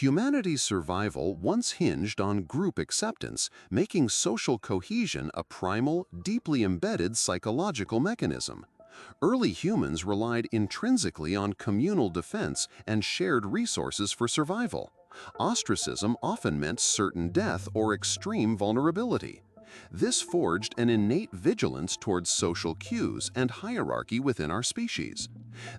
Humanity's survival once hinged on group acceptance, making social cohesion a primal, deeply embedded psychological mechanism. Early humans relied intrinsically on communal defense and shared resources for survival. Ostracism often meant certain death or extreme vulnerability. This forged an innate vigilance towards social cues and hierarchy within our species.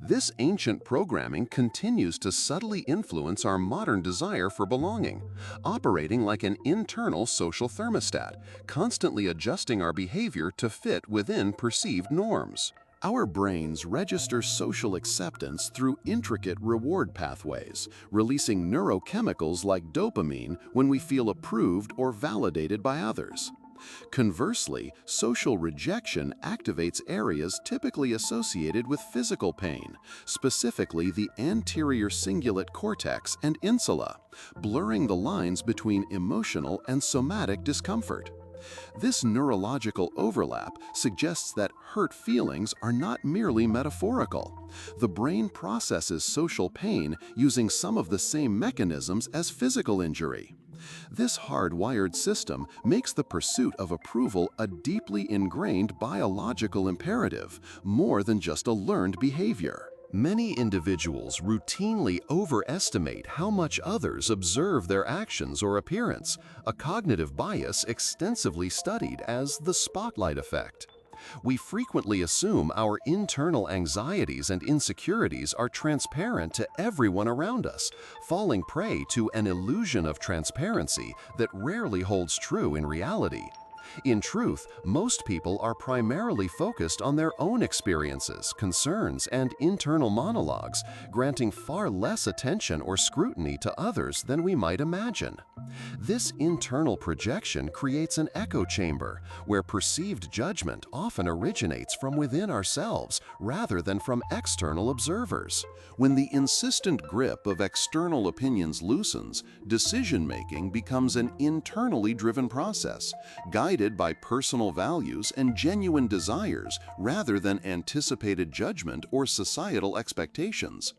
This ancient programming continues to subtly influence our modern desire for belonging, operating like an internal social thermostat, constantly adjusting our behavior to fit within perceived norms. Our brains register social acceptance through intricate reward pathways, releasing neurochemicals like dopamine when we feel approved or validated by others. Conversely, social rejection activates areas typically associated with physical pain, specifically the anterior cingulate cortex and insula, blurring the lines between emotional and somatic discomfort. This neurological overlap suggests that hurt feelings are not merely metaphorical. The brain processes social pain using some of the same mechanisms as physical injury. This hardwired system makes the pursuit of approval a deeply ingrained biological imperative, more than just a learned behavior. Many individuals routinely overestimate how much others observe their actions or appearance, a cognitive bias extensively studied as the spotlight effect. We frequently assume our internal anxieties and insecurities are transparent to everyone around us, falling prey to an illusion of transparency that rarely holds true in reality. In truth, most people are primarily focused on their own experiences, concerns, and internal monologues, granting far less attention or scrutiny to others than we might imagine. This internal projection creates an echo chamber, where perceived judgment often originates from within ourselves rather than from external observers. When the insistent grip of external opinions loosens, decision-making becomes an internally driven process, guided by personal values and genuine desires rather than anticipated judgment or societal expectations.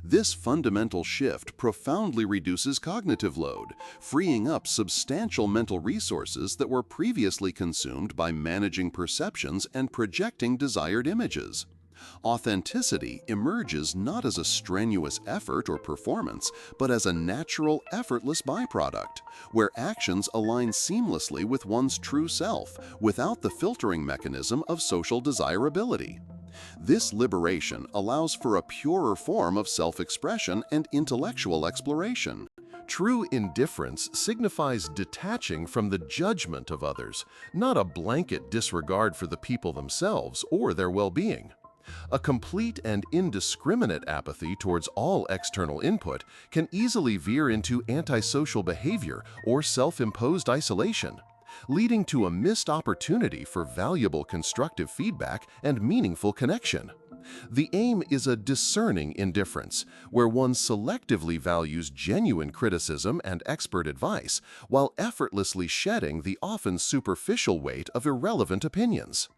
This fundamental shift profoundly reduces cognitive load, freeing up substantial mental resources that were previously consumed by managing perceptions and projecting desired images. Authenticity emerges not as a strenuous effort or performance, but as a natural, effortless byproduct, where actions align seamlessly with one's true self, without the filtering mechanism of social desirability. This liberation allows for a purer form of self-expression and intellectual exploration. True indifference signifies detaching from the judgment of others, not a blanket disregard for the people themselves or their well-being. A complete and indiscriminate apathy towards all external input can easily veer into antisocial behavior or self-imposed isolation, leading to a missed opportunity for valuable constructive feedback and meaningful connection. The aim is a discerning indifference, where one selectively values genuine criticism and expert advice, while effortlessly shedding the often superficial weight of irrelevant opinions.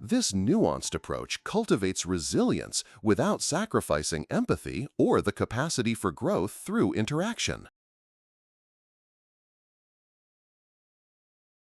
This nuanced approach cultivates resilience without sacrificing empathy or the capacity for growth through interaction.